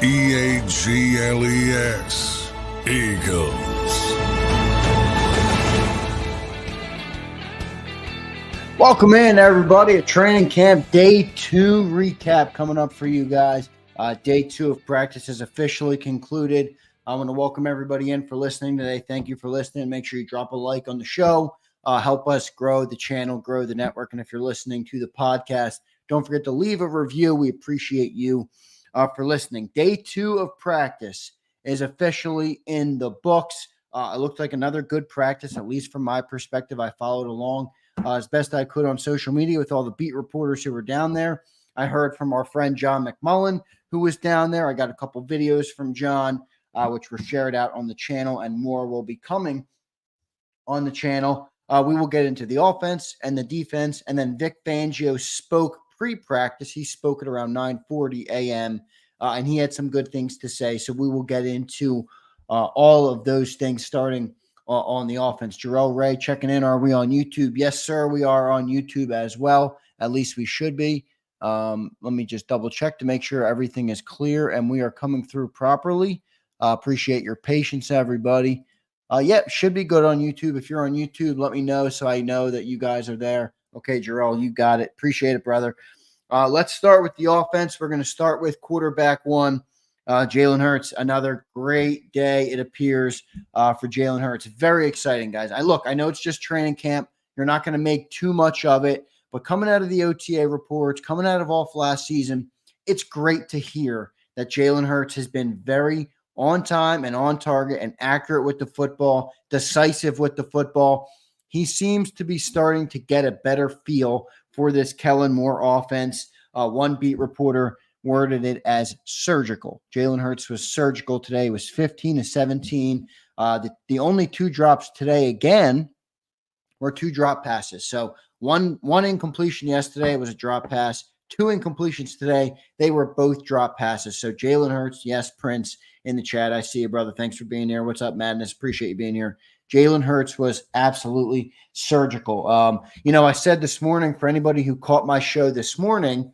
Eagles. Eagles. Welcome in, everybody. A training camp day 2 recap coming up for you guys. Day 2 of practice is officially concluded. I want to welcome everybody in for listening today. Thank you for listening. Make sure you drop a like on the show. Help us grow the channel, grow the network. And if you're listening to the podcast, don't forget to leave a review. We appreciate you for listening. Day 2 of practice is officially in the books. It looked like another good practice, at least from my perspective. I followed along as best I could on social media with all the beat reporters who were down there. I heard from our friend John McMullen, who was down there. I got a couple videos from John, which were shared out on the channel, and more will be coming on the channel. We will get into the offense and the defense, and then Vic Fangio spoke pre-practice. He spoke at around 9:40 a.m., and he had some good things to say, so we will get into all of those things starting on the offense. Jarrell Ray checking in. Are we on YouTube? Yes, sir. We are on YouTube as well. At least we should be. Let me just double check to make sure everything is clear and we are coming through properly. Appreciate your patience, everybody. Should be good on YouTube. If you're on YouTube, let me know so I know that you guys are there. Okay, Jarrell, you got it. Appreciate it, brother. Let's start with the offense. We're going to start with quarterback one. Jalen Hurts, another great day, it appears, for Jalen Hurts. Very exciting, guys. I know it's just training camp. You're not going to make too much of it, but coming out of the OTA reports, coming out of off last season, it's great to hear that Jalen Hurts has been very on time and on target and accurate with the football, decisive with the football. He seems to be starting to get a better feel for this Kellen Moore offense. One beat reporter worded it as surgical. Jalen Hurts was surgical today. He was 15 to 17. The only 2 drops today, again, were 2 drop passes. So one incompletion yesterday was a drop pass. 2 incompletions today. They were both drop passes. So Jalen Hurts, yes, Prince in the chat. I see you, brother. Thanks for being here. What's up, Madness? Appreciate you being here. Jalen Hurts was absolutely surgical. I said this morning, for anybody who caught my show this morning,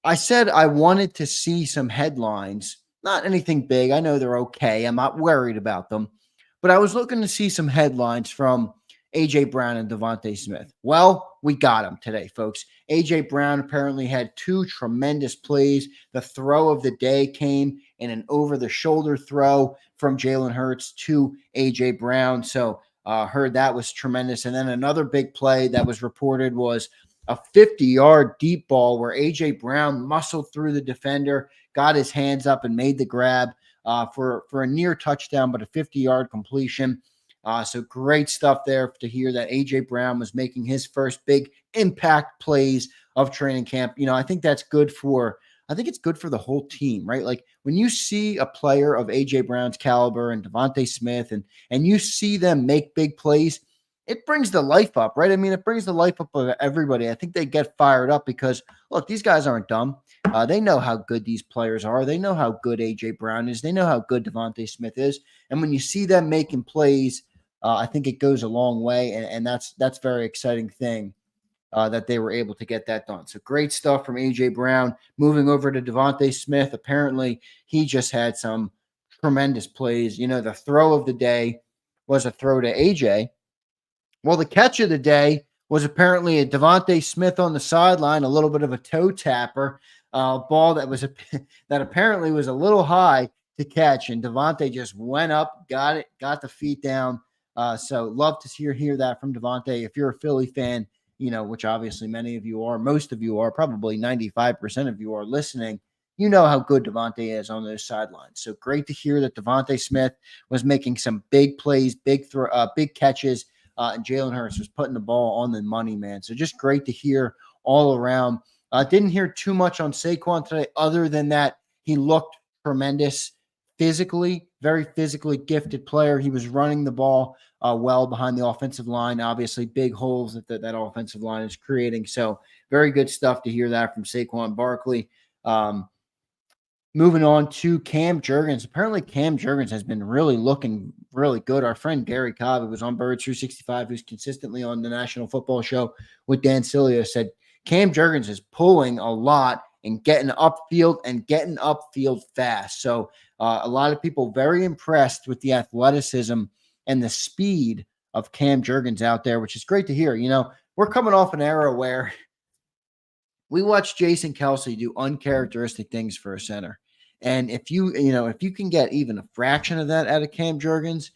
I said I wanted to see some headlines, not anything big. I know they're okay. I'm not worried about them. But I was looking to see some headlines from A.J. Brown and Devontae Smith. Well, we got them today, folks. A.J. Brown apparently had 2 tremendous plays. The throw of the day came in an over-the-shoulder throw from Jalen Hurts to A.J. Brown. So heard that was tremendous. And then another big play that was reported was a 50-yard deep ball where A.J. Brown muscled through the defender, got his hands up, and made the grab for a near touchdown, but a 50-yard completion. So great stuff there to hear that A.J. Brown was making his first big impact plays of training camp. I think it's good for the whole team, right? Like when you see a player of A.J. Brown's caliber and Devontae Smith and you see them make big plays, it brings the life up, right? I mean, it brings the life up of everybody. I think they get fired up because, look, these guys aren't dumb. They know how good these players are. They know how good A.J. Brown is. They know how good Devontae Smith is. And when you see them making plays, I think it goes a long way, and that's very exciting thing that they were able to get that done. So great stuff from A.J. Brown. Moving over to Devontae Smith, apparently he just had some tremendous plays. The throw of the day was a throw to A.J., well, the catch of the day was apparently a Devontae Smith on the sideline, a little bit of a toe tapper, ball that apparently was a little high to catch, and Devontae just went up, got it, got the feet down. So love to hear that from Devontae. If you're a Philly fan, which obviously many of you are, most of you are, probably 95% of you are listening, you know how good Devontae is on those sidelines. So great to hear that Devontae Smith was making some big plays, big catches. And Jalen Hurts was putting the ball on the money, man. So just great to hear all around. Didn't hear too much on Saquon today other than that he looked tremendous physically, very physically gifted player. He was running the ball well behind the offensive line. Obviously, big holes that offensive line is creating. So very good stuff to hear that from Saquon Barkley. Moving on to Cam Jurgens. Apparently, Cam Jurgens has been really looking really good. Our friend Gary Cobb, who was on Birds 365, who's consistently on the National Football Show with Dan Silio, said Cam Jurgens is pulling a lot and getting upfield fast. So a lot of people very impressed with the athleticism and the speed of Cam Jurgens out there, which is great to hear. We're coming off an era where we watched Jason Kelce do uncharacteristic things for a center. And if you can get even a fraction of that out of Cam Jurgens,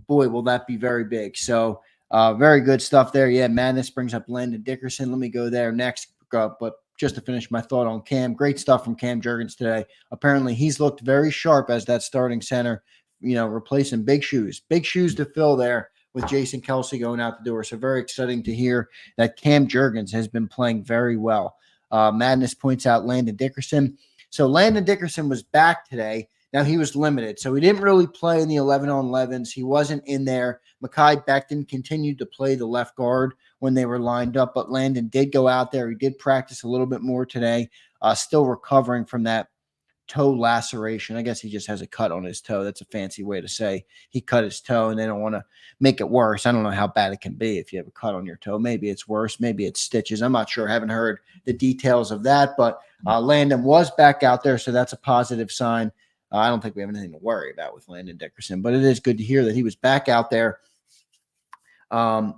boy, will that be very big. So very good stuff there. Yeah, Madness brings up Landon Dickerson. Let me go there next. But just to finish my thought on Cam, great stuff from Cam Jurgens today. Apparently, he's looked very sharp as that starting center, replacing big shoes to fill there with Jason Kelce going out the door. So very exciting to hear that Cam Jurgens has been playing very well. Madness points out Landon Dickerson. So Landon Dickerson was back today. Now, he was limited, so he didn't really play in the 11-on-11s. He wasn't in there. Mekhi Becton continued to play the left guard when they were lined up, but Landon did go out there. He did practice a little bit more today, still recovering from that toe laceration. I guess he just has a cut on his toe. That's a fancy way to say he cut his toe, and they don't want to make it worse. I don't know how bad it can be if you have a cut on your toe. Maybe it's worse. Maybe it's stitches. I'm not sure. I haven't heard the details of that, but Landon was back out there, so that's a positive sign. I don't think we have anything to worry about with Landon Dickerson, but it is good to hear that he was back out there. And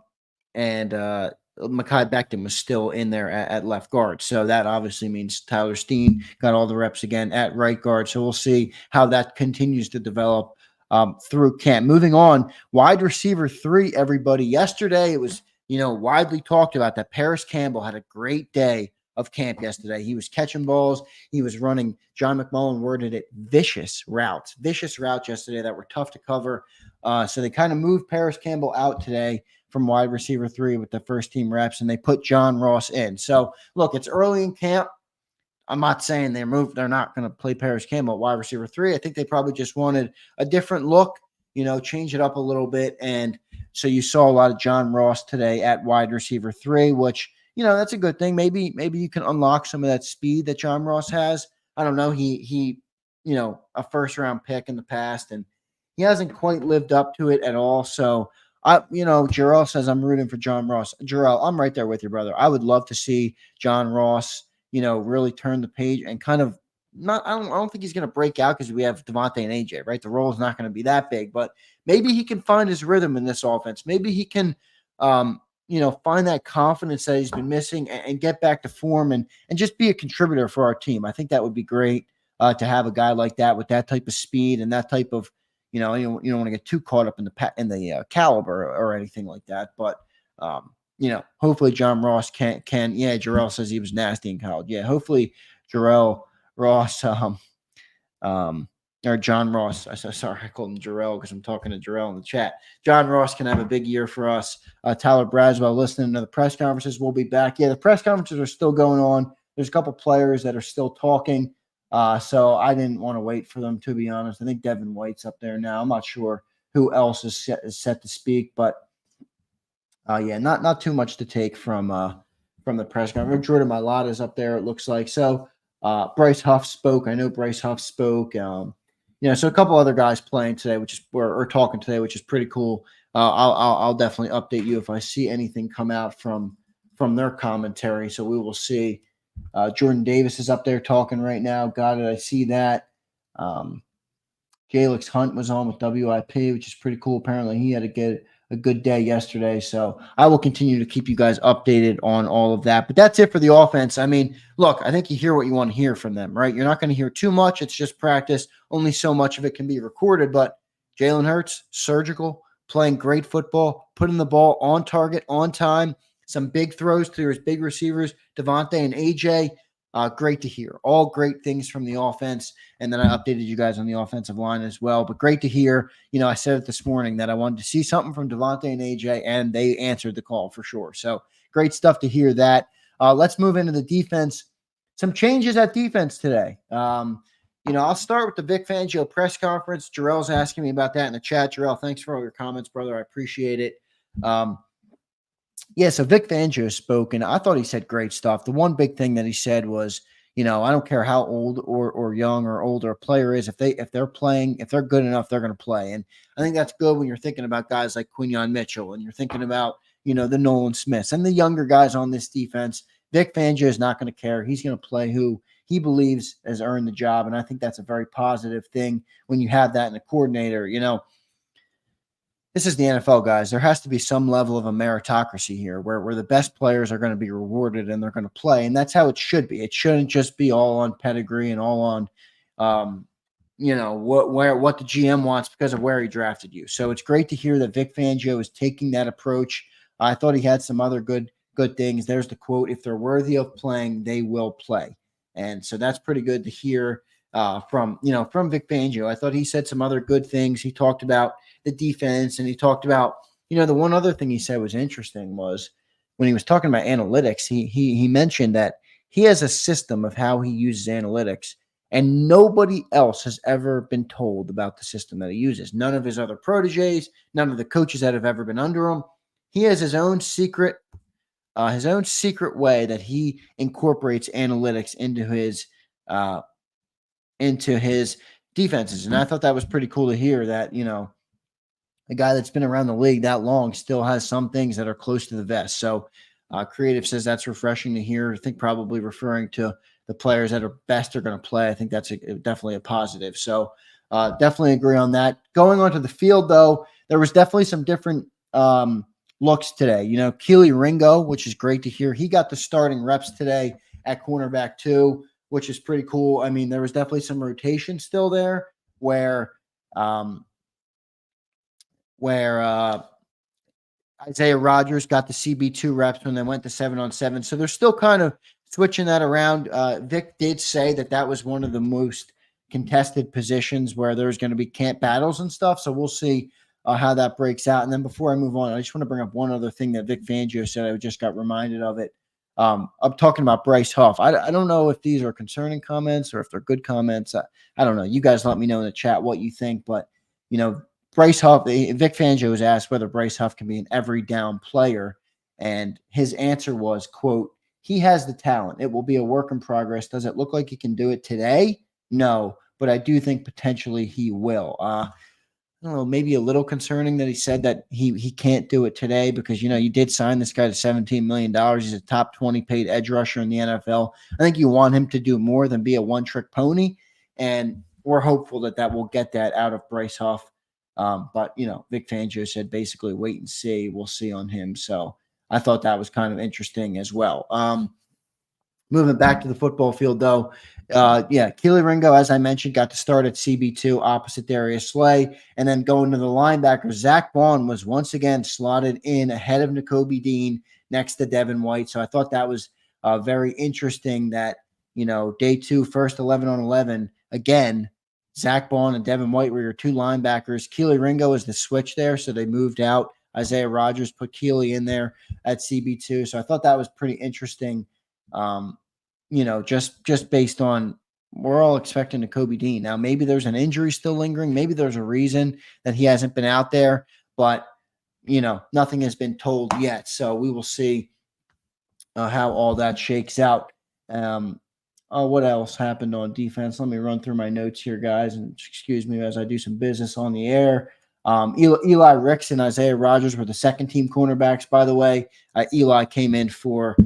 Mekhi Becton was still in there at left guard. So that obviously means Tyler Steen got all the reps again at right guard. So we'll see how that continues to develop through camp. Moving on, wide receiver 3, everybody. Yesterday, it was, widely talked about that Paris Campbell had a great day of camp yesterday. He was catching balls. He was running, John McMullen worded it, vicious routes yesterday that were tough to cover. So they kind of moved Paris Campbell out today from wide receiver 3 with the first team reps, and they put John Ross in. So look, it's early in camp. I'm not saying they're not going to play Paris Campbell at wide receiver 3. I think they probably just wanted a different look, change it up a little bit. And so you saw a lot of John Ross today at wide receiver 3, which, that's a good thing. Maybe you can unlock some of that speed that John Ross has. I don't know. He a first round pick in the past, and he hasn't quite lived up to it at all. So Jarrell says I'm rooting for John Ross. Jarrell, I'm right there with you, brother. I would love to see John Ross, really turn the page and kind of I don't think he's going to break out because we have Devontae and AJ, right? The role is not going to be that big, but maybe he can find his rhythm in this offense. Maybe he can, find that confidence that he's been missing and get back to form and just be a contributor for our team. I think that would be great to have a guy like that with that type of speed and that type of, you don't want to get too caught up in the caliber or anything like that. But, hopefully John Ross can, Jarrell says he was nasty in college. Yeah. Hopefully Jarrell Ross, or John Ross. Sorry, I called him Jarrell because I'm talking to Jarrell in the chat. John Ross can have a big year for us. Tyler Braswell listening to the press conferences. We'll be back. Yeah, the press conferences are still going on. There's a couple players that are still talking. So I didn't want to wait for them, to be honest. I think Devin White's up there now. I'm not sure who else is set to speak, but not too much to take from the press conference. Jordan Mailata is up there, it looks like. So Bryce Huff spoke. I know Bryce Huff spoke. So a couple other guys playing today, or talking today, which is pretty cool. I'll definitely update you if I see anything come out from their commentary. So we will see. Jordan Davis is up there talking right now. Got it. I see that. Jalix Hunt was on with WIP, which is pretty cool. Apparently he had a good day yesterday. So I will continue to keep you guys updated on all of that. But that's it for the offense. I mean, look, I think you hear what you want to hear from them, right? You're not going to hear too much. It's just practice. Only so much of it can be recorded. But Jalen Hurts, surgical, playing great football, putting the ball on target, on time. Some big throws to his big receivers, Devontae and AJ. Great to hear. All great things from the offense. And then I updated you guys on the offensive line as well. But great to hear. I said it this morning that I wanted to see something from Devontae and AJ, and they answered the call for sure. So great stuff to hear that. Let's move into the defense. Some changes at defense today. I'll start with the Vic Fangio press conference. Jarrell's asking me about that in the chat. Jarrell, thanks for all your comments, brother. I appreciate it. So Vic Fangio spoke, and I thought he said great stuff. The one big thing that he said was, I don't care how old or young or older a player is, if they're playing, if they're good enough, they're going to play. And I think that's good when you're thinking about guys like Quinyon Mitchell and you're thinking about, the Nolan Smiths and the younger guys on this defense. Vic Fangio is not going to care. He's going to play who he believes has earned the job, and I think that's a very positive thing when you have that in a coordinator. This is the NFL, guys. There has to be some level of a meritocracy here where the best players are going to be rewarded and they're going to play. And that's how it should be. It shouldn't just be all on pedigree and all on, what the GM wants because of where he drafted you. So it's great to hear that Vic Fangio is taking that approach. I thought he had some other good things. There's the quote: "If they're worthy of playing, they will play." And so that's pretty good to hear from Vic Fangio. I thought he said some other good things. He talked about the defense, and he talked about, the one other thing he said was interesting was when he was talking about analytics, he mentioned that he has a system of how he uses analytics, and nobody else has ever been told about the system that he uses. None of his other proteges, none of the coaches that have ever been under him. He has his own secret way that he incorporates analytics into his defenses. And I thought that was pretty cool to hear that, a guy that's been around the league that long still has some things that are close to the vest. So Creative says that's refreshing to hear. I think probably referring to the players that are best are going to play. I think that's definitely a positive. So definitely agree on that. Going onto the field, though, there was definitely some different looks today. Keely Ringo, which is great to hear. He got the starting reps today at cornerback 2, which is pretty cool. I mean, there was definitely some rotation still there where Isaiah Rodgers got the CB2 reps when they went to 7-on-7. So they're still kind of switching that around. Vic did say that was one of the most contested positions where there's going to be camp battles and stuff. So we'll see how that breaks out. And then before I move on, I just want to bring up one other thing that Vic Fangio said. I just got reminded of it. I'm talking about Bryce Huff. I don't know if these are concerning comments or if they're good comments. I don't know. You guys let me know in the chat what you think. But, Bryce Huff, Vic Fangio was asked whether Bryce Huff can be an every down player. And his answer was, quote, "He has the talent. It will be a work in progress. Does it look like he can do it today? No, but I do think potentially he will." I don't know, maybe a little concerning that he said that he can't do it today because, you did sign this guy to $17 million. He's a top 20 paid edge rusher in the NFL. I think you want him to do more than be a one-trick pony, and we're hopeful that we'll get that out of Bryce Huff. But, Vic Fangio said basically wait and see. We'll see on him. So I thought that was kind of interesting as well. Moving back to the football field, though, Keely Ringo, as I mentioned, got to start at CB2 opposite Darius Slay. And then going to the linebacker, Zach Bond was once again slotted in ahead of Nakobe Dean next to Devin White. So I thought that was very interesting that, day 2, first 11-on-11, again, Zach Bond and Devin White were your two linebackers. Keely Ringo is the switch there, so they moved out. Isaiah Rodgers put Keely in there at CB2. So I thought that was pretty interesting. Just based on we're all expecting Nakobe Dean. Now, maybe there's an injury still lingering. Maybe there's a reason that he hasn't been out there, but, nothing has been told yet. So we will see how all that shakes out. What else happened on defense? Let me run through my notes here, guys, and excuse me as I do some business on the air. Eli Ricks and Isaiah Rodgers were the second-team cornerbacks, by the way. Eli came in for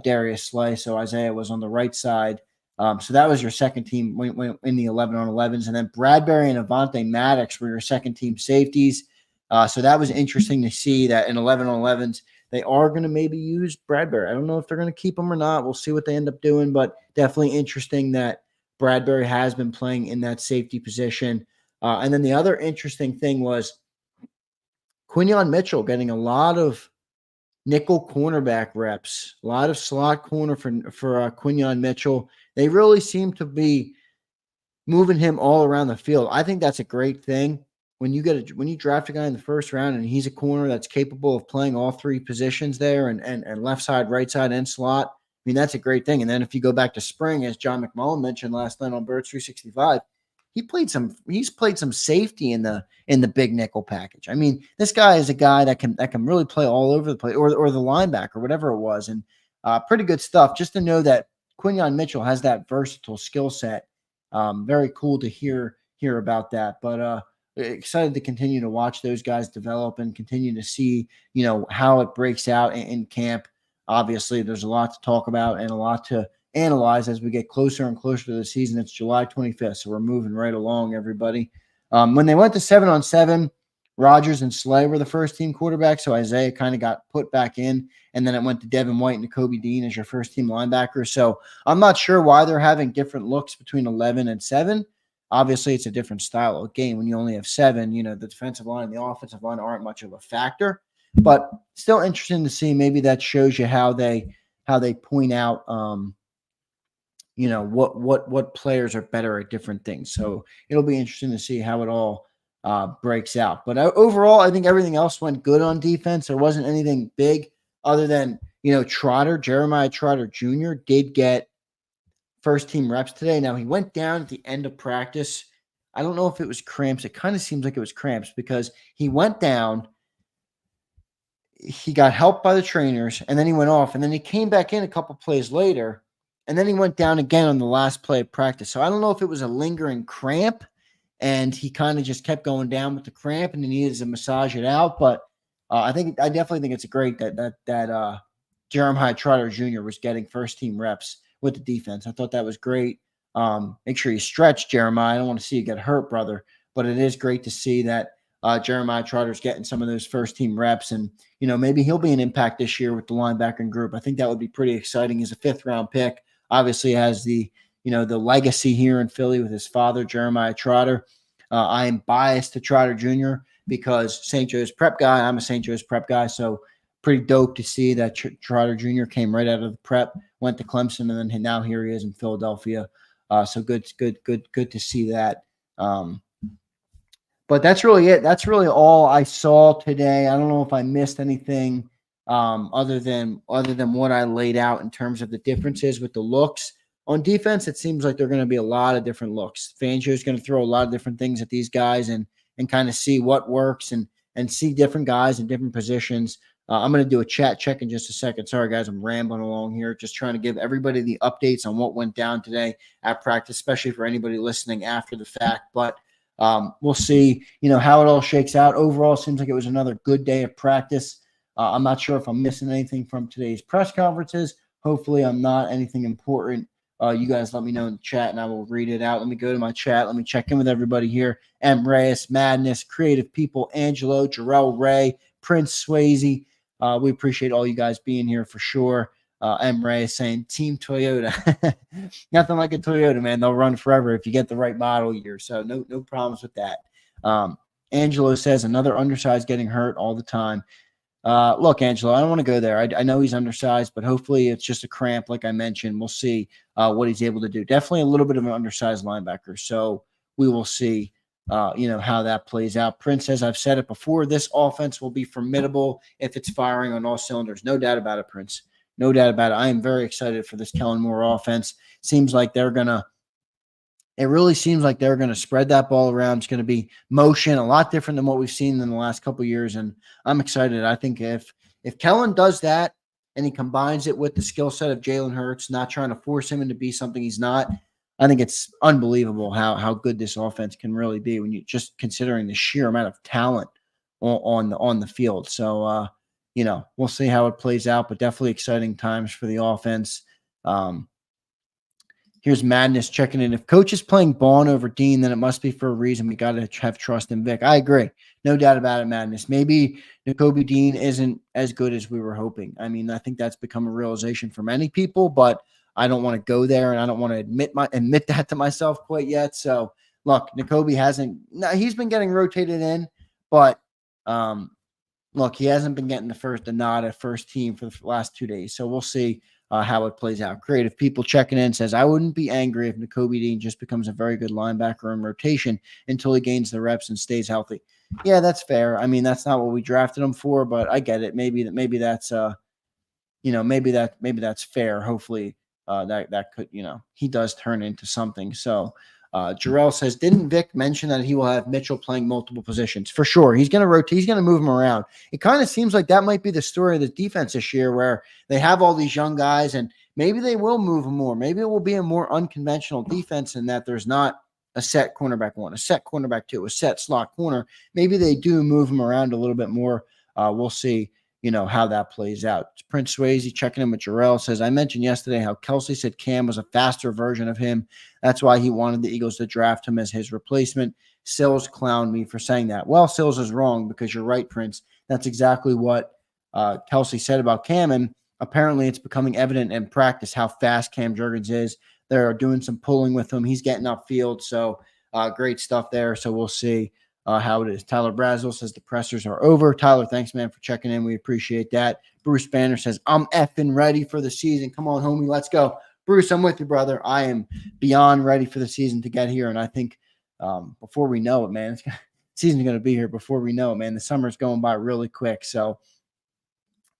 Darius Slay, so Isaiah was on the right side. So that was your second team in the 11-on-11s. And then Bradbury and Avonte Maddox were your second-team safeties. So that was interesting to see that in 11-on-11s, they are going to maybe use Bradbury. I don't know if they're going to keep him or not. We'll see what they end up doing, but definitely interesting that Bradbury has been playing in that safety position. And then the other interesting thing was Quinyon Mitchell getting a lot of nickel cornerback reps, a lot of slot corner for Quinyon Mitchell. They really seem to be moving him all around the field. I think that's a great thing. When you draft a guy in the first round and he's a corner that's capable of playing all three positions there and left side, right side, and slot, I mean, that's a great thing. And then if you go back to spring, as John McMullen mentioned last night on Birds 365, he's played some safety in the big nickel package. I mean, this guy is a guy that can really play all over the place, or the linebacker, whatever it was, and pretty good stuff. Just to know that Quinyon Mitchell has that versatile skill set. Very cool to hear about that. But excited to continue to watch those guys develop and continue to see how it breaks out in camp. obviously there's a lot to talk about and a lot to analyze as we get closer and closer to the season. It's July 25th, so we're moving right along, everybody. When they went to 7-on-7, Rodgers and Slay were the first team quarterbacks, so Isaiah kind of got put back in, and then it went to Devin White and Nakobe Dean as your first team linebacker. So I'm not sure why they're having different looks between 11 and 7. Obviously, it's a different style of game when you only have 7. The defensive line and the offensive line aren't much of a factor, but still interesting to see. Maybe that shows you how they point out what players are better at different things. So it'll be interesting to see how it all breaks out. But overall, I think everything else went good on defense. There wasn't anything big other than, Jeremiah Trotter Jr. did get first team reps today. Now he went down at the end of practice. I don't know if it was cramps. It kind of seems like it was cramps because he went down. He got helped by the trainers and then he went off and then he came back in a couple plays later. And then he went down again on the last play of practice. So I don't know if it was a lingering cramp and he kind of just kept going down with the cramp and he needed to massage it out. But I definitely think it's great that Jeremiah Trotter Jr. was getting first team reps with the defense. I thought that was great. Make sure you stretch, Jeremiah. I don't want to see you get hurt, brother. But it is great to see that Jeremiah Trotter's getting some of those first team reps. And, maybe he'll be an impact this year with the linebacking group. I think that would be pretty exciting. He's a 5th round pick. Obviously has the legacy here in Philly with his father, Jeremiah Trotter. I am biased to Trotter Jr. because St. Joe's prep guy. I'm a St. Joe's prep guy. So pretty dope to see that Trotter Jr. came right out of the prep, went to Clemson, and then now here he is in Philadelphia. So good to see that. But that's really it. That's really all I saw today. I don't know if I missed anything other than what I laid out in terms of the differences with the looks. On defense, it seems like there are going to be a lot of different looks. Fangio is going to throw a lot of different things at these guys and kind of see what works and see different guys in different positions. I'm going to do a chat check in just a second. Sorry, guys, I'm rambling along here, just trying to give everybody the updates on what went down today at practice, especially for anybody listening after the fact. But we'll see, how it all shakes out. Overall, it seems like it was another good day of practice. I'm not sure if I'm missing anything from today's press conferences. Hopefully, I'm not. Anything important, you guys let me know in the chat, and I will read it out. Let me go to my chat. Let me check in with everybody here. M. Reyes, Madness, Creative People, Angelo, Jarrell Ray, Prince Swayze. We appreciate all you guys being here for sure. M. Reyes saying, Team Toyota. Nothing like a Toyota, man. They'll run forever if you get the right model year. So no problems with that. Angelo says, another undersized getting hurt all the time. Look, Angelo, I don't want to go there. I know he's undersized, but hopefully it's just a cramp, like I mentioned. We'll see what he's able to do. Definitely a little bit of an undersized linebacker. So we will see, how that plays out. Prince says, I've said it before, this offense will be formidable if it's firing on all cylinders. No doubt about it, Prince. No doubt about it. I am very excited for this Kellen Moore offense. It really seems like they're going to spread that ball around. It's going to be motion, a lot different than what we've seen in the last couple of years. And I'm excited. I think if Kellen does that and he combines it with the skill set of Jalen Hurts, not trying to force him into be something he's not, I think it's unbelievable how good this offense can really be when you just considering the sheer amount of talent on the field. So, we'll see how it plays out, but definitely exciting times for the offense. Here's Madness checking in. If coach is playing Bond over Dean, then it must be for a reason. We got to have trust in Vic. I agree. No doubt about it, Madness. Maybe Nakobe Dean isn't as good as we were hoping. I mean, I think that's become a realization for many people, but I don't want to go there, and I don't want to admit that to myself quite yet. So, look, Nakobe he's been getting rotated in, but look, he hasn't been getting the nod at first team for the last 2 days. So we'll see how it plays out. Creative People checking in says, I wouldn't be angry if Nakobe Dean just becomes a very good linebacker in rotation until he gains the reps and stays healthy. Yeah, that's fair. I mean, that's not what we drafted him for, but I get it. Maybe that's maybe that's fair. Hopefully that could, he does turn into something. So Jarrell says, didn't Vic mention that he will have Mitchell playing multiple positions? For sure. He's going to rotate. He's going to move him around. It kind of seems like that might be the story of the defense this year, where they have all these young guys and maybe they will move them more. Maybe it will be a more unconventional defense in that there's not a set cornerback 1, a set cornerback 2, a set slot corner. Maybe they do move them around a little bit more. We'll see. how that plays out. Prince Swayze checking in with Jarrell says, I mentioned yesterday how Kelsey said Cam was a faster version of him. That's why he wanted the Eagles to draft him as his replacement. Sills clowned me for saying that. Well, Sills is wrong because you're right, Prince. That's exactly what Kelsey said about Cam, and apparently it's becoming evident in practice how fast Cam Jurgens is. They're doing some pulling with him. He's getting upfield, so great stuff there. So we'll see how it is. Tyler Brazel says the pressers are over. Tyler, thanks, man, for checking in. We appreciate that. Bruce Banner says, I'm effing ready for the season. Come on, homie, let's go. Bruce, I'm with you, brother. I am beyond ready for the season to get here, and I think before we know it, man, season's going to be here before we know it, man. The summer's going by really quick, so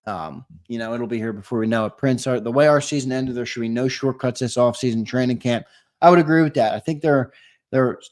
it'll be here before we know it. Prince, the way our season ended, there should be no shortcuts this offseason training camp. I would agree with that. I think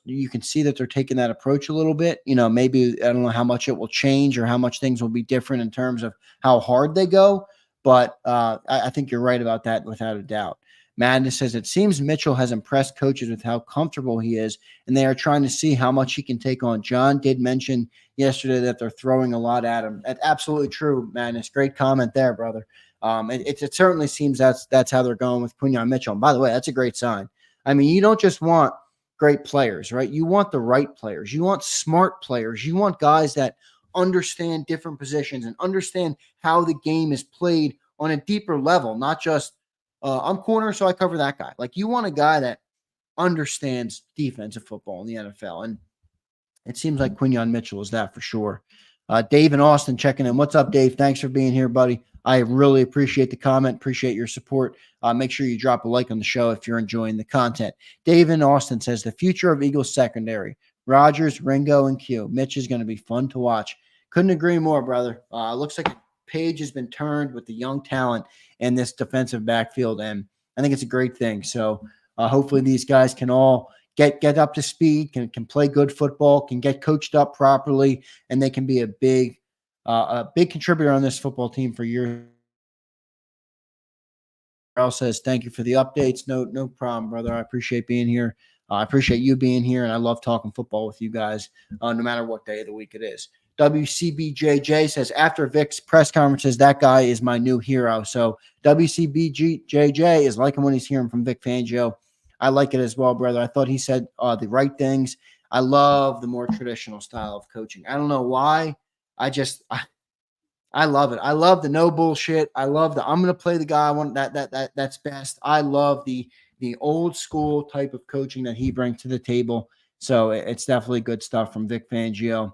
you can see that they're taking that approach a little bit. Maybe I don't know how much it will change or how much things will be different in terms of how hard they go, but I think you're right about that without a doubt. Madness says, it seems Mitchell has impressed coaches with how comfortable he is, and they are trying to see how much he can take on. John did mention yesterday that they're throwing a lot at him. That's absolutely true, Madness. Great comment there, brother. It certainly seems that's how they're going with Quinyon Mitchell. And by the way, that's a great sign. I mean, you don't just want great players, right? You want the right players. You want smart players. You want guys that understand different positions and understand how the game is played on a deeper level, not just I'm corner, so I cover that guy. Like, you want a guy that understands defensive football in the NFL, and it seems like Quinyon Mitchell is that for sure. Dave and Austin checking in. What's up, Dave? Thanks for being here, buddy. I really appreciate the comment. Appreciate your support. Make sure you drop a like on the show if you're enjoying the content. Dave and Austin says, the future of Eagles secondary, Rodgers, Ringo, and Q. Mitch is going to be fun to watch. Couldn't agree more, brother. Looks like a page has been turned with the young talent in this defensive backfield, and I think it's a great thing. So hopefully these guys can all get up to speed, can play good football, can get coached up properly, and they can be a big contributor on this football team for years. Earl says, thank you for the updates. No problem, brother. I appreciate being here. I appreciate you being here, and I love talking football with you guys no matter what day of the week it is. WCBJJ says, after Vic's press conferences, that guy is my new hero. So WCBJJ is liking what he's hearing from Vic Fangio. I like it as well, brother. I thought he said the right things. I love the more traditional style of coaching. I don't know why. I love it. I love the no bullshit. I love I'm going to play the guy I want that's best. I love the old school type of coaching that he brings to the table. So it's definitely good stuff from Vic Fangio.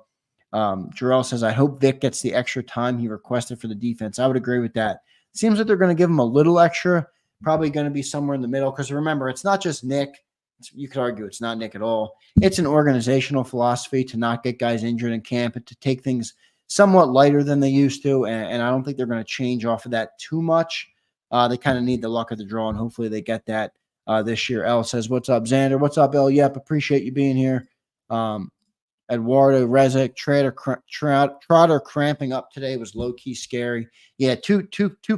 Jarrell says, I hope Vic gets the extra time he requested for the defense. I would agree with that. Seems like they're going to give him a little extra, probably going to be somewhere in the middle. Because remember, it's not just Nick. You could argue it's not Nick at all. It's an organizational philosophy to not get guys injured in camp and to take things somewhat lighter than they used to. And I don't think they're going to change off of that too much. They kind of need the luck of the draw, and hopefully they get that this year. L says, what's up, Zander? What's up, L? Yep, appreciate you being here. Eduardo Rezek, Trotter cramping up today was low-key scary. Yeah, two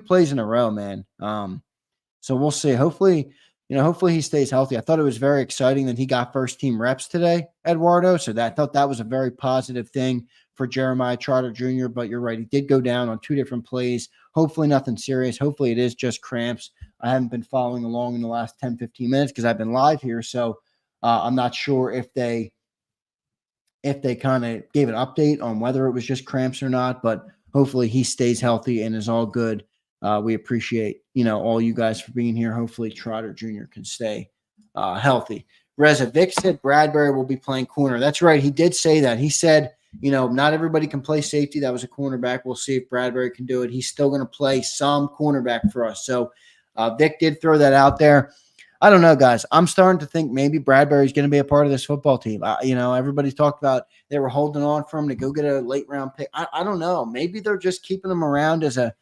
plays in a row, man. So we'll see. Hopefully he stays healthy. I thought it was very exciting that he got first-team reps today, Eduardo. So I thought that was a very positive thing for Jeremiah Trotter Jr., but you're right. He did go down on 2 different plays. Hopefully nothing serious. Hopefully it is just cramps. I haven't been following along in the last 10, 15 minutes because I've been live here. So I'm not sure if they kind of gave an update on whether it was just cramps or not, but hopefully he stays healthy and is all good. We appreciate, all you guys for being here. Hopefully Trotter Jr. can stay healthy. Reza, Vic said Bradbury will be playing corner. That's right. He did say that. He said, not everybody can play safety. That was a cornerback. We'll see if Bradbury can do it. He's still going to play some cornerback for us. So Vic did throw that out there. I don't know, guys. I'm starting to think maybe Bradbury's going to be a part of this football team. Everybody's talked about they were holding on for him to go get a late round pick. I don't know. Maybe they're just keeping him around as a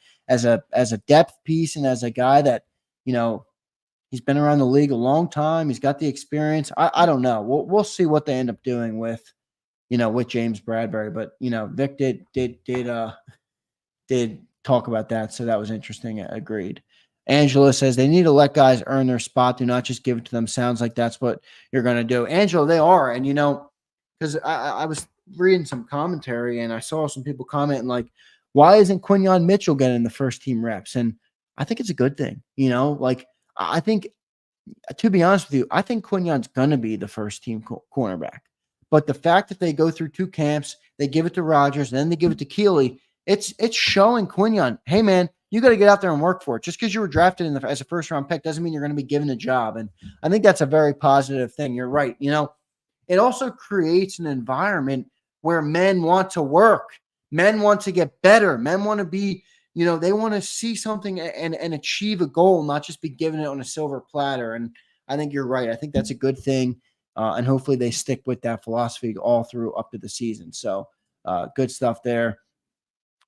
depth piece and as a guy that, he's been around the league a long time. He's got the experience. I don't know. We'll see what they end up doing with James Bradbury. But Vic did talk about that, so that was interesting. Agreed. Angela says they need to let guys earn their spot. Do not just give it to them. Sounds like that's what you're going to do. Angela, they are. And, because I was reading some commentary and I saw some people commenting like, Why isn't Quinyon Mitchell getting the first team reps? And I think it's a good thing. Like I think, to be honest with you, I think Quinyon's going to be the first team cornerback. But the fact that they go through 2 camps, they give it to Rogers, then they give it to Keeley, it's showing Quinyon, hey, man, you got to get out there and work for it. Just because you were drafted as a first-round pick doesn't mean you're going to be given a job. And I think that's a very positive thing. You're right. It also creates an environment where men want to work. Men want to get better. Men want to be, they want to see something and achieve a goal, not just be given it on a silver platter. And I think you're right. I think that's a good thing. And hopefully they stick with that philosophy all through up to the season. So good stuff there.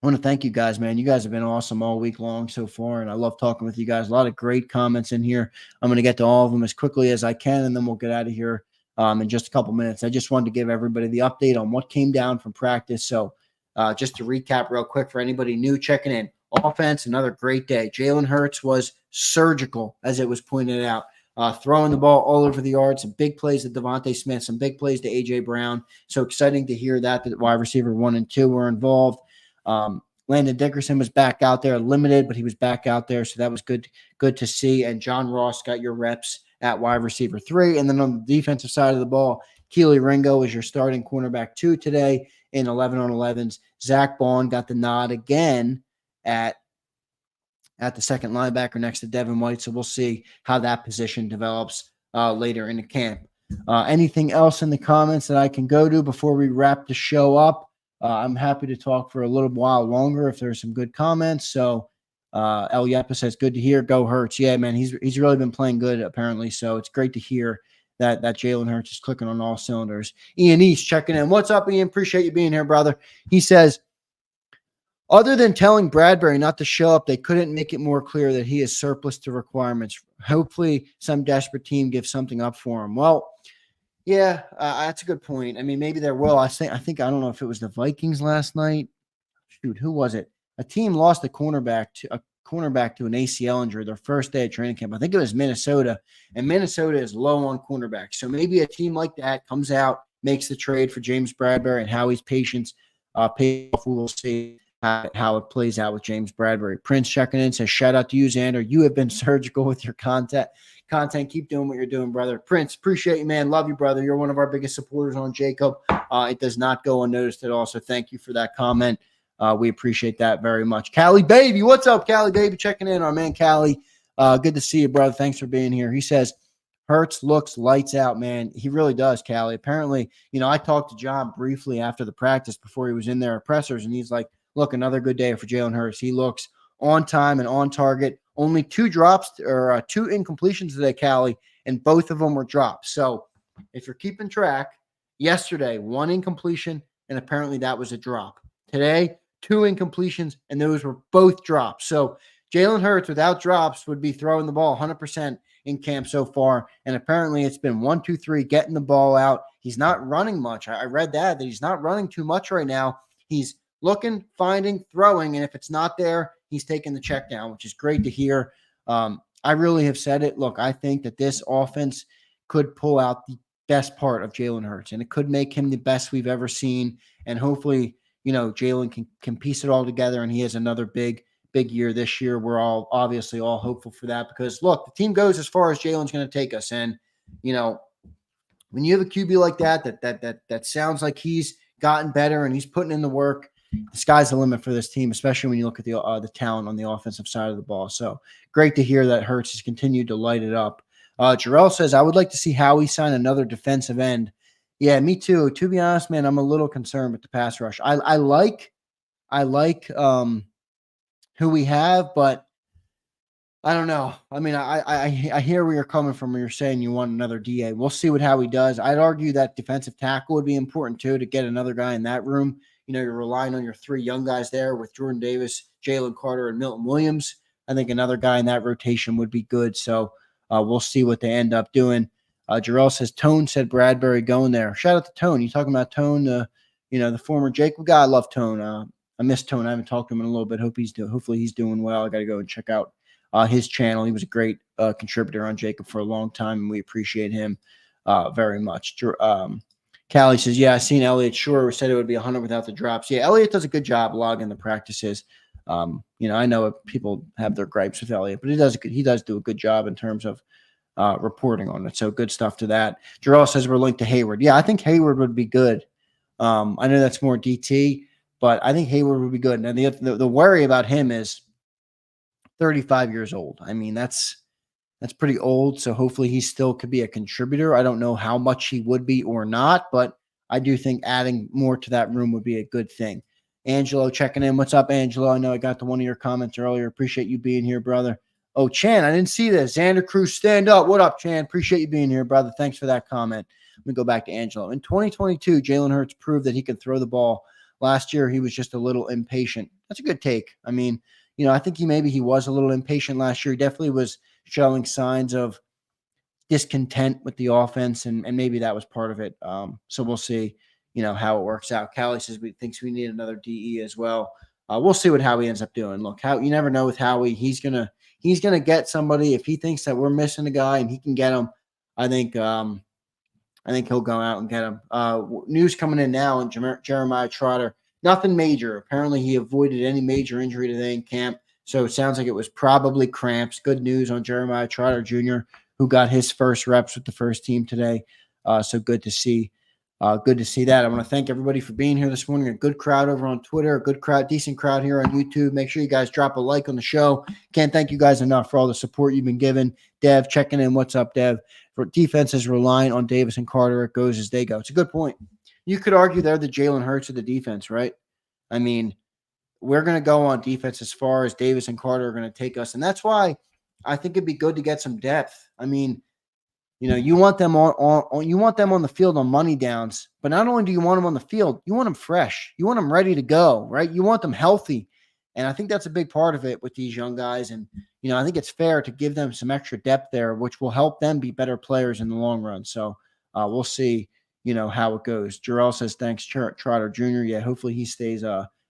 I want to thank you guys, man. You guys have been awesome all week long so far, and I love talking with you guys. A lot of great comments in here. I'm going to get to all of them as quickly as I can, and then we'll get out of here in just a couple minutes. I just wanted to give everybody the update on what came down from practice. So just to recap real quick for anybody new checking in, offense, another great day. Jalen Hurts was surgical, as it was pointed out, throwing the ball all over the yard, some big plays to Devontae Smith, some big plays to A.J. Brown. So exciting to hear that wide receiver 1 and 2 were involved. Landon Dickerson was back out there, limited, but he was back out there, so that was good to see. And John Ross got your reps at wide receiver 3. And then on the defensive side of the ball, Keely Ringo is your starting cornerback 2 today in 11-on-11s. Zach Bond got the nod again at the second linebacker next to Devin White, so we'll see how that position develops later in the camp. Anything else in the comments that I can go to before we wrap the show up? I'm happy to talk for a little while longer if there's some good comments. So El Yepa says, good to hear. Go Hurts. Yeah, man, he's really been playing good apparently. So it's great to hear that Jalen Hurts is clicking on all cylinders. Ian East checking in. What's up, Ian? Appreciate you being here, brother. He says, other than telling Bradbury not to show up, they couldn't make it more clear that he is surplus to requirements. Hopefully some desperate team gives something up for him. Well, yeah, that's a good point. I mean, maybe there will. I think I don't know if it was the Vikings last night. Shoot, who was it? A team lost a cornerback to an ACL injury their first day of training camp. I think it was Minnesota, and Minnesota is low on cornerbacks. So maybe a team like that comes out, makes the trade for James Bradbury, and Howie's patience pays off. We'll see how it plays out with James Bradbury. Prince checking in says, shout out to you, Zander. You have been surgical with your content. Keep doing what you're doing, brother. Prince, appreciate you, man. Love you, brother. You're one of our biggest supporters on JAKIB. It does not go unnoticed at all. So thank you for that comment. We appreciate that very much. Callie Baby, what's up, Callie Baby? Checking in, our man Callie. Good to see you, brother. Thanks for being here. He says, Hurts looks lights out, man. He really does, Callie. Apparently, I talked to John briefly after the practice before he was in there at pressers, and he's like, look, another good day for Jalen Hurts. He looks on time and on target. Only 2 drops or 2 incompletions today, Callie, and both of them were drops. So if you're keeping track, yesterday, 1 incompletion, and apparently that was a drop. Today, 2 incompletions, and those were both drops. So Jalen Hurts without drops would be throwing the ball 100% in camp so far, and apparently it's been 1, 2, 3, getting the ball out. He's not running much. I read that he's not running too much right now. He's looking, finding, throwing, and if it's not there, he's taking the check down, which is great to hear. I really have said it. Look, I think that this offense could pull out the best part of Jalen Hurts, and it could make him the best we've ever seen. And hopefully, Jalen can piece it all together, and he has another big year this year. We're all obviously all hopeful for that because, look, the team goes as far as Jalen's going to take us. And, when you have a QB like that sounds like he's gotten better and he's putting in the work, the sky's the limit for this team, especially when you look at the talent on the offensive side of the ball. So great to hear that Hurts has continued to light it up. Jarrell says, I would like to see Howie sign another defensive end. Yeah, me too. To be honest, man, I'm a little concerned with the pass rush. I like who we have, but I don't know. I mean, I hear where you're coming from when you're saying you want another DA. We'll see what Howie does. I'd argue that defensive tackle would be important too, to get another guy in that room. You're relying on your 3 young guys there with Jordan Davis, Jalen Carter, and Milton Williams. I think another guy in that rotation would be good. So we'll see what they end up doing. Jarrell says, Tone said Bradbury going there. Shout out to Tone. You talking about Tone, the former JAKIB guy? I love Tone. I miss Tone. I haven't talked to him in a little bit. Hopefully he's doing well. I got to go and check out his channel. He was a great contributor on JAKIB for a long time, and we appreciate him very much. Callie says, yeah, I seen Elliott Shore said it would be 100 without the drops. Yeah, Elliott does a good job logging the practices. I know people have their gripes with Elliott, but he does do a good job in terms of reporting on it. So good stuff to that. Jarrell says we're linked to Hayward. Yeah, I think Hayward would be good. I know that's more DT, but I think Hayward would be good. And the worry about him is 35 years old. I mean, that's pretty old. So hopefully he still could be a contributor. I don't know how much he would be or not, but I do think adding more to that room would be a good thing. Angelo checking in. What's up, Angelo? I know I got to one of your comments earlier. Appreciate you being here, brother. Oh, Chan, I didn't see this. Zander Krause, stand up. What up, Chan? Appreciate you being here, brother. Thanks for that comment. Let me go back to Angelo. In 2022, Jalen Hurts proved that he can throw the ball. Last year, he was just a little impatient. That's a good take. I mean, I think he was a little impatient last year. He definitely was showing signs of discontent with the offense, and maybe that was part of it. So we'll see, how it works out. Callie says thinks we need another DE as well. We'll see what Howie ends up doing. Look, you never know with Howie. He's gonna get somebody. If he thinks that we're missing a guy and he can get him, I think he'll go out and get him. News coming in now on Jeremiah Trotter. Nothing major. Apparently, he avoided any major injury today in camp. So it sounds like it was probably cramps. Good news on Jeremiah Trotter Jr., who got his first reps with the first team today. So good to see. Good to see that. I want to thank everybody for being here this morning. A good crowd over on Twitter, a good crowd, decent crowd here on YouTube. Make sure you guys drop a like on the show. Can't thank you guys enough for all the support you've been giving. Dev checking in. What's up, Dev? For defense is relying on Davis and Carter. It goes as they go. It's a good point. You could argue they're the Jalen Hurts of the defense, right? I mean, we're going to go on defense as far as Davis and Carter are going to take us. And that's why I think it'd be good to get some depth. I mean, you want them on the field on money downs, but not only do you want them on the field, you want them fresh. You want them ready to go, right? You want them healthy. And I think that's a big part of it with these young guys. And, I think it's fair to give them some extra depth there, which will help them be better players in the long run. So we'll see, how it goes. Jarrell says, thanks, Trotter Jr. Yeah, hopefully he stays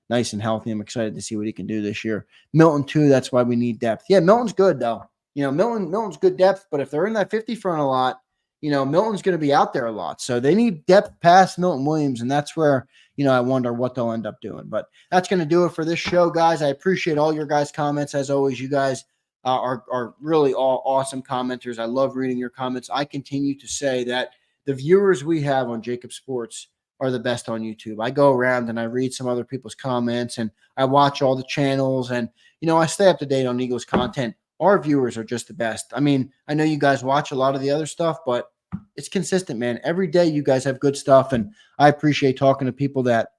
nice and healthy. I'm excited to see what he can do this year. Milton, too, that's why we need depth. Yeah, Milton's good, though. Milton's good depth, but if they're in that 50 front a lot, Milton's going to be out there a lot. So they need depth past Milton Williams, and that's where, I wonder what they'll end up doing. But that's going to do it for this show, guys. I appreciate all your guys' comments. As always, you guys are really all awesome commenters. I love reading your comments. I continue to say that the viewers we have on JAKIB Sports are the best on YouTube. I go around and I read some other people's comments, and I watch all the channels, and, I stay up to date on Eagles content. Our viewers are just the best. I mean, I know you guys watch a lot of the other stuff, but it's consistent, man. Every day you guys have good stuff, and I appreciate talking to people that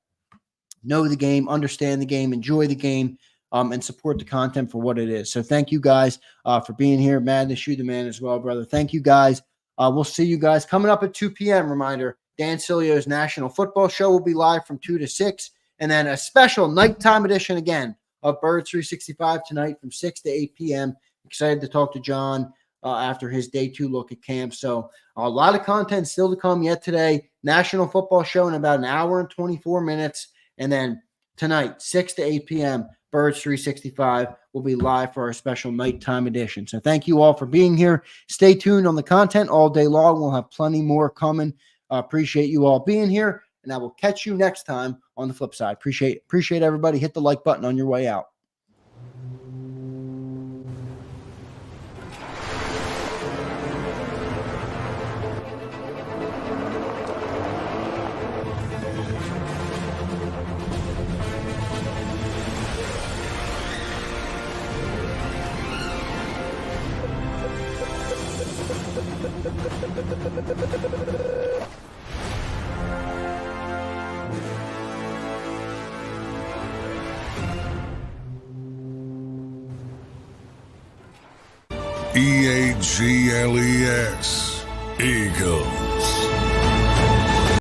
know the game, understand the game, enjoy the game, and support the content for what it is. So thank you guys for being here. Madness, you the man as well, brother. Thank you guys. We'll see you guys coming up at 2 p.m. Reminder, Dan Silio's National Football Show will be live from 2 to 6, and then a special nighttime edition again of Birds 365 tonight from 6 to 8 p.m. Excited to talk to John after his day 2 look at camp. So a lot of content still to come yet today. National Football Show in about an hour and 24 minutes. And then tonight, 6 to 8 p.m., Birds 365 will be live for our special nighttime edition. So thank you all for being here. Stay tuned on the content all day long. We'll have plenty more coming. Appreciate you all being here. And I will catch you next time on the flip side. Appreciate everybody. Hit the like button on your way out. EAGLES, Eagles.